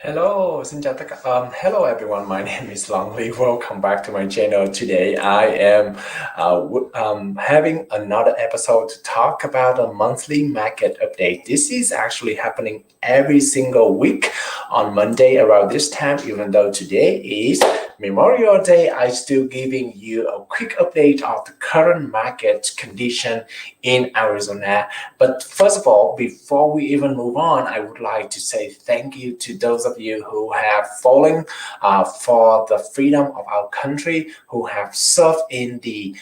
Hello everyone. My name is Long Li. Welcome back to my channel. Today I am having another episode to talk about a monthly market update. This is actually happening every single week on Monday around this time. Even though today is Memorial Day, I still giving you a quick update of the current market condition in Arizona. But first of all, before we even move on, I would like to say thank you to those of you who have fallen for the freedom of our country, who have served in the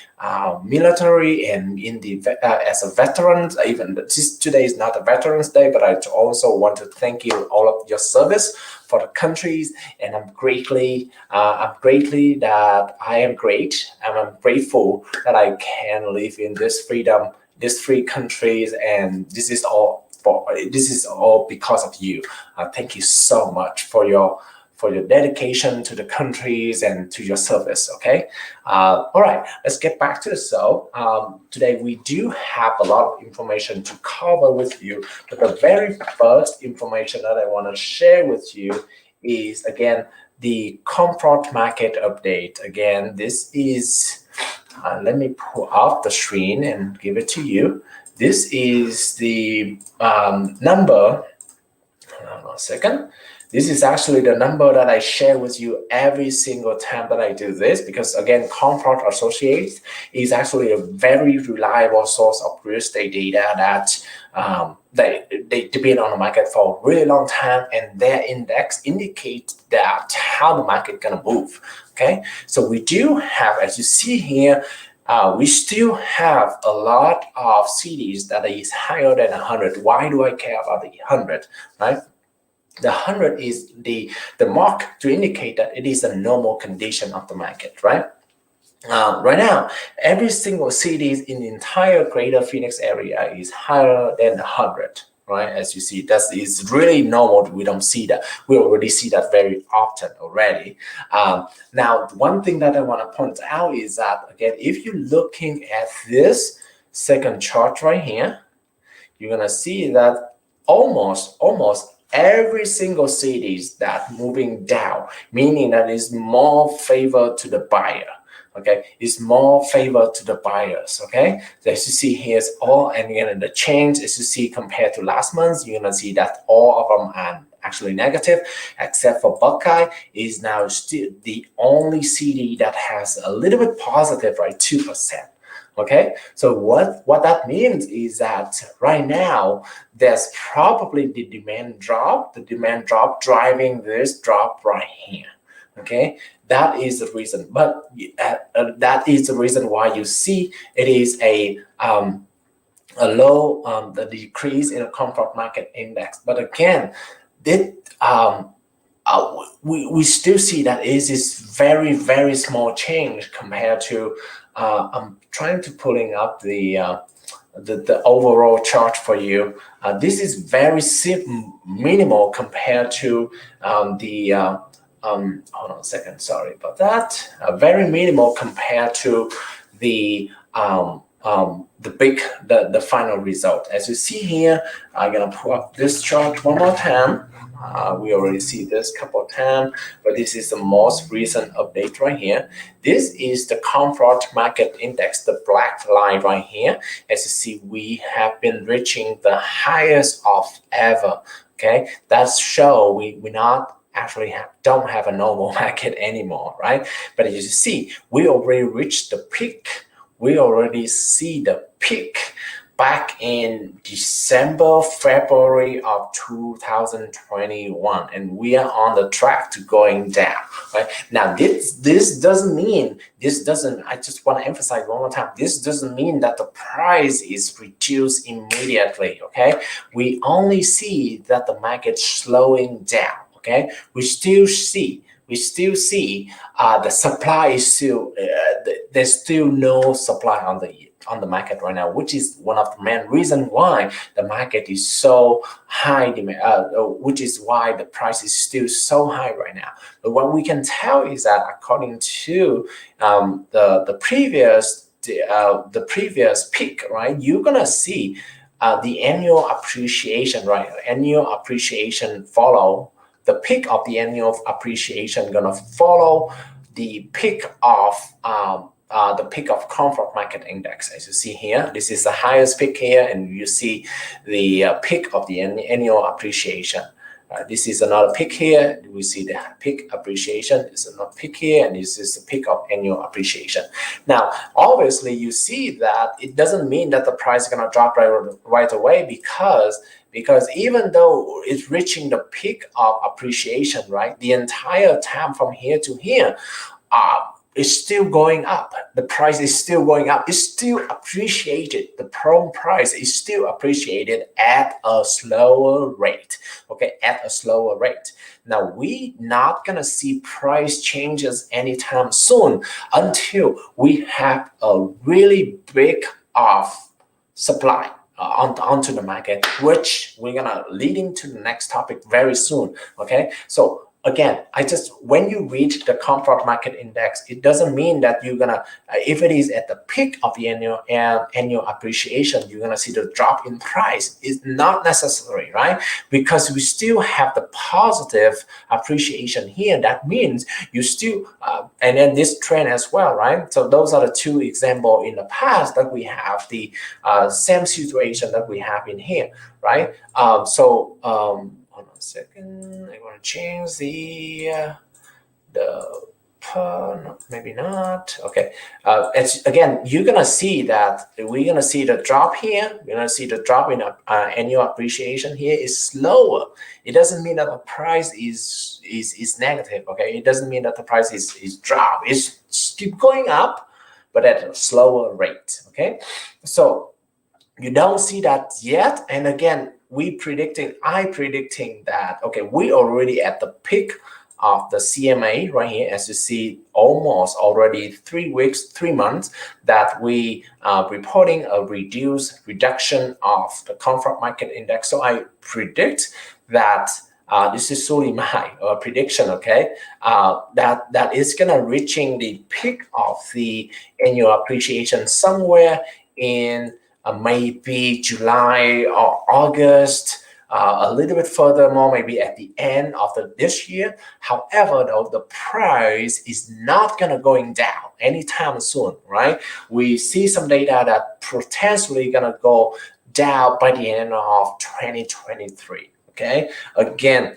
military and in the as a veteran. Even today is not a Veterans Day, but I also want to thank you all of your service for the countries, and I'm greatly that I am great, and I'm grateful that I can live in this freedom, these free countries, and this is all because of you. Thank you so much for your dedication to the countries and to your service. Okay. All right, let's get back to the show. Today we do have a lot of information to cover with you, but the very first information that I want to share with you is again the Comfort market update. Again, this is let me pull off the screen and give it to you. This is the number. Hold on a second. This is actually the number that I share with you every single time that I do this, because again, Comfort Associates is actually a very reliable source of real estate data that they've been on the market for a really long time, and their index indicates that how the market gonna move. Okay, so we do have, as you see here, we still have a lot of cities that is higher than 100. Why do I care about the 100, right? The 100 is the mark to indicate that it is a normal condition of the market, right? Right now, every single city in the entire greater Phoenix area is higher than 100, right? As you see, that is really normal. We don't see that. We already see that very often already. Now, one thing that I want to point out is that, again, if you're looking at this second chart right here, you're going to see that almost every single city is that moving down, meaning that is more favor to the buyer. Okay, is more favor to the buyers. Okay, so as you see here is all, and again the change as you see compared to last month, you're gonna see that all of them are actually negative, except for Buckeye is now still the only city that has a little bit positive, right, 2%. Okay, so what that means is that right now there's probably the demand drop driving this drop right here. Okay, that is the reason, but that is the reason why you see it is a low, the decrease in the Comfort market index. But again, we still see that it is very small change compared to I'm trying to pulling up the overall chart for you. This is very minimal compared to hold on a second, sorry about that. Very minimal compared to the final result. As you see here, I'm gonna pull up this chart one more time. We already see this couple of times, but this is the most recent update right here. This is the Comfort market index, the black line right here. As you see, we have been reaching the highest of ever. Okay, that's show we not actually don't have a normal market anymore, right? But as you see, we already reached the peak. We already see the peak back in December, February of 2021, and we are on the track to going down. Right now, this doesn't mean I just want to emphasize one more time. This doesn't mean that the price is reduced immediately. Okay, we only see that the market slowing down. Okay, we still see the supply is still there's still no supply on the market right now, which is one of the main reasons why the market is so high demand, which is why the price is still so high right now. But what we can tell is that according to the previous peak, right, you're gonna see the annual appreciation, right? Annual appreciation follow the peak of the annual appreciation gonna follow the peak of comfort market index. As you see here, this is the highest peak here, and you see the peak of the annual appreciation. This is another peak here. We see the peak appreciation. This is another peak here, and this is the peak of annual appreciation. Now, obviously, you see that it doesn't mean that the price is going to drop right away, because even though it's reaching the peak of appreciation, right, the entire time from here to here, it's still going up. The price is still going up. It's still appreciated. The Prom price is still appreciated at a slower rate. Okay, at a slower rate. Now, we not gonna see price changes anytime soon until we have a really big supply onto the market, which we're gonna leading to the next topic very soon. Okay, so again, when you reach the comfort market index, it doesn't mean that you're gonna, if it is at the peak of the annual appreciation, you're gonna see the drop in price. It's not necessary, right? Because we still have the positive appreciation here. That means you still, and then this trend as well, right? So those are the two examples in the past that we have the same situation that we have in here, right? Hold on a second. I want to change the no, maybe not. Okay. Again, you're gonna see that we're gonna see the drop here. We're gonna see the drop in annual appreciation here is slower. It doesn't mean that the price is negative. Okay. It doesn't mean that the price is drop. It's keep going up, but at a slower rate. Okay. So you don't see that yet. And again, I predicting that, okay, we already at the peak of the CMA right here, as you see, almost already 3 weeks, 3 months that we reporting a reduction of the comfort market index. So I predict that this is solely my prediction, okay, that is gonna reaching the peak of the annual appreciation somewhere in maybe July or August, a little bit furthermore, maybe at the end of this year. However, though, the price is not gonna going down anytime soon, right? We see some data that potentially gonna go down by the end of 2023. Okay, again,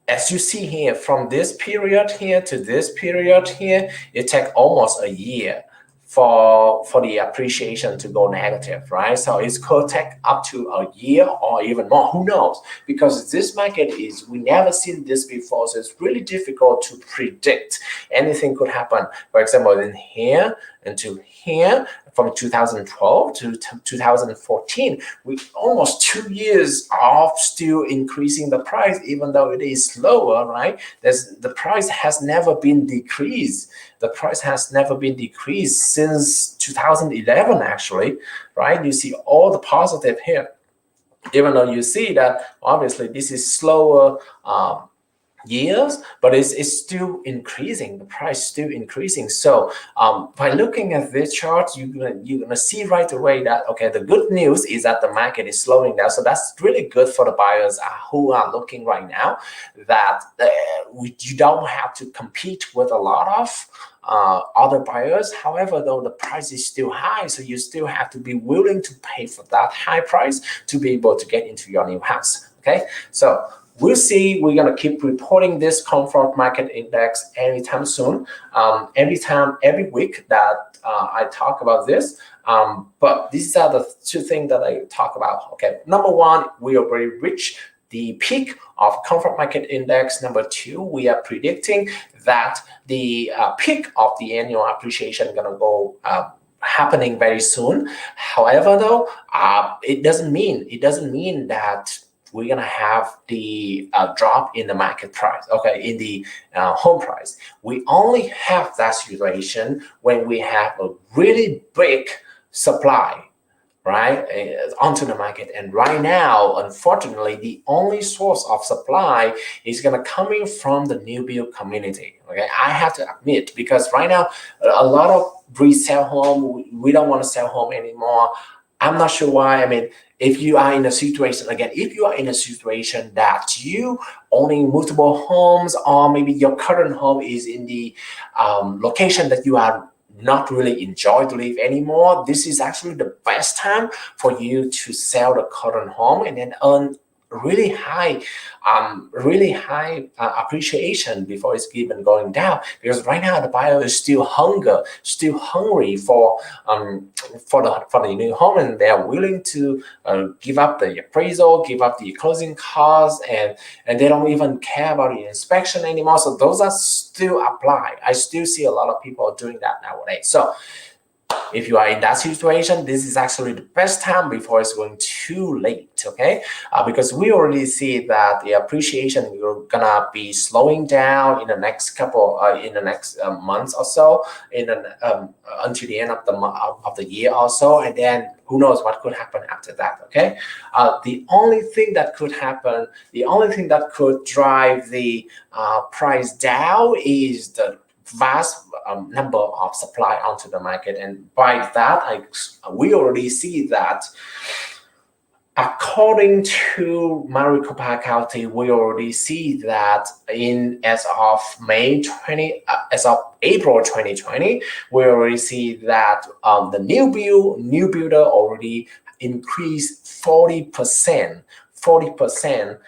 as you see here, from this period here to this period here, it takes almost a year for the appreciation to go negative, right? So it could take up to a year or even more, who knows? Because this market we never seen this before, so it's really difficult to predict. Anything could happen. For example, in here into here, from 2012 to 2014, we almost 2 years of still increasing the price, even though it is slower, right? The price has never been decreased. The price has never been decreased since 2011, actually, right? You see all the positive here, even though you see that obviously this is slower years, but it's still increasing. The price still increasing. So by looking at this chart, you're gonna see right away that, okay, the good news is that the market is slowing down. So that's really good for the buyers who are looking right now, that you don't have to compete with a lot of other buyers. However, though, the price is still high, so you still have to be willing to pay for that high price to be able to get into your new house. Okay, so we'll see. We're gonna keep reporting this comfort market index anytime soon, every week that I talk about this. But these are the two things that I talk about. Okay, number one, we already reached the peak of comfort market index. Number two, we are predicting that the peak of the annual appreciation gonna go happening very soon. However, though, it doesn't mean that we're gonna have the drop in the market price, okay, in the home price. We only have that situation when we have a really big supply, right, onto the market. And right now, unfortunately, the only source of supply is gonna coming from the new build community. Okay, I have to admit, because right now a lot of resale home, we don't want to sell home anymore. I'm not sure why. I mean, if you are in a situation, again, if you are in a situation that you owning multiple homes, or maybe your current home is in the location that you are not really enjoy to live anymore, this is actually the best time for you to sell the current home and then earn really high appreciation before it's even going down. Because right now the buyer is still hungry for the new home, and they are willing to give up the appraisal, give up the closing costs, and they don't even care about the inspection anymore. So those are still applied. I still see a lot of people doing that nowadays. So if you are in that situation, this is actually the best time before it's going too late, okay? Because we already see that the appreciation is gonna be slowing down in the next months or so, until the end of the year or so, and then who knows what could happen after that, okay? The only thing that could happen, the only thing that could drive the price down is the vast number of supply onto the market. And by that, we already see that according to Maricopa County, we already see that as of April 2020, we already see that the new builder already increased 40%. 40%,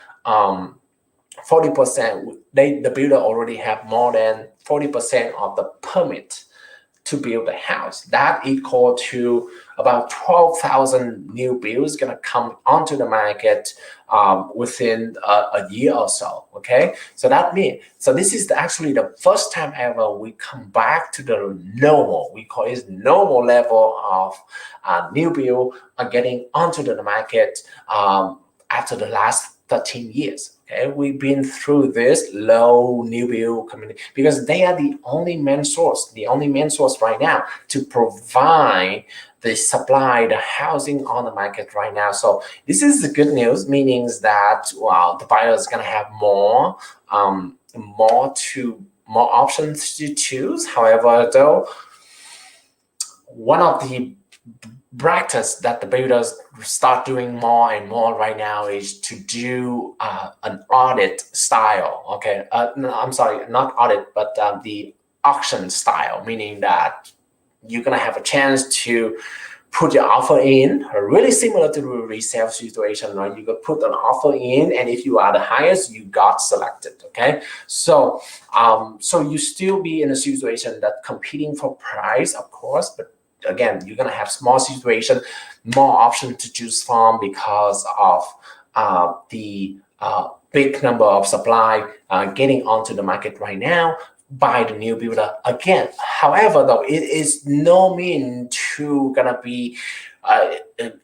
the builder already have more than 40% of the permit to build a house. That equal to about 12,000 new builds gonna come onto the market within a year or so. Okay, so this is actually the first time ever we come back to the normal. We call it normal level of new build getting onto the market after the last 13 years. Okay, we've been through this low new build community because they are the only main source right now to provide the supply, the housing on the market right now. So this is the good news, meaning that the buyer is gonna have more options to choose. However, though, one of the practice that the builders start doing more and more right now is to do an audit style. Okay, no, I'm sorry, not audit, but the auction style, meaning that you're gonna have a chance to put your offer in, really similar to the resale situation, right? You could put an offer in, and if you are the highest, you got selected. Okay, so you still be in a situation that competing for price, of course, but again, you're gonna have small situation, more options to choose from because of the big number of supply getting onto the market right now by the new builder again. However, though, it is no mean to gonna be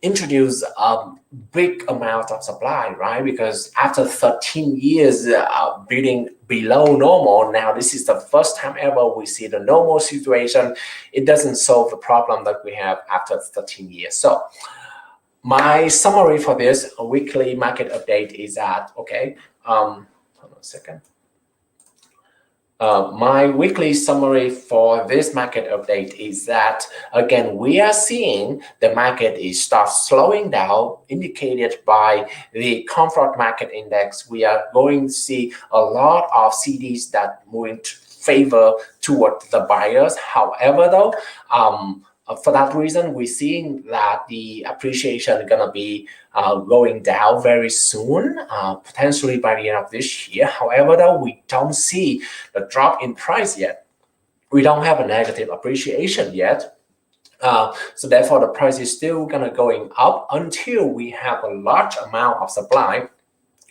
introduce a big amount of supply, right? Because after 13 years building below normal, now this is the first time ever we see the normal situation. It doesn't solve the problem that we have after 13 years. So my summary for this weekly market update is that, okay, hold on a second. My weekly summary for this market update is that, again, we are seeing the market is start slowing down, indicated by the Comfort Market Index. We are going to see a lot of CDs that moving to favor toward the buyers. However, though, for that reason, we're seeing that the appreciation is gonna be going down very soon, potentially by the end of this year. However, though, we don't see the drop in price yet. We don't have a negative appreciation yet. So therefore, the price is still gonna going up until we have a large amount of supply.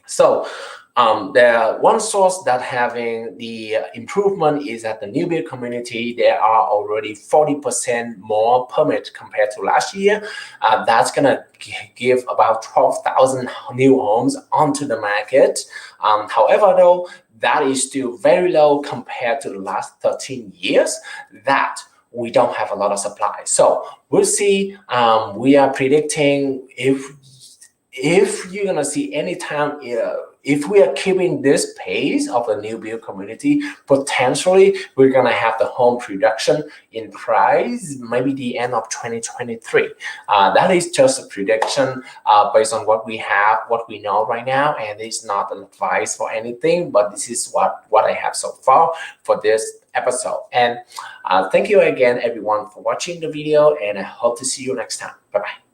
So the one source that having the improvement is at the new build community. There are already 40% more permit compared to last year. That's gonna give about 12,000 new homes onto the market. However, though, that is still very low compared to the last 13 years that we don't have a lot of supply. So we'll see. We are predicting if you're gonna see anytime, if we are keeping this pace of the new build community, potentially we're gonna have the home production in price maybe the end of 2023. That is just a prediction based on what we have, what we know right now, and it's not an advice for anything, but this is what I have so far for this episode. And thank you again, everyone, for watching the video, and I hope to see you next time. Bye bye.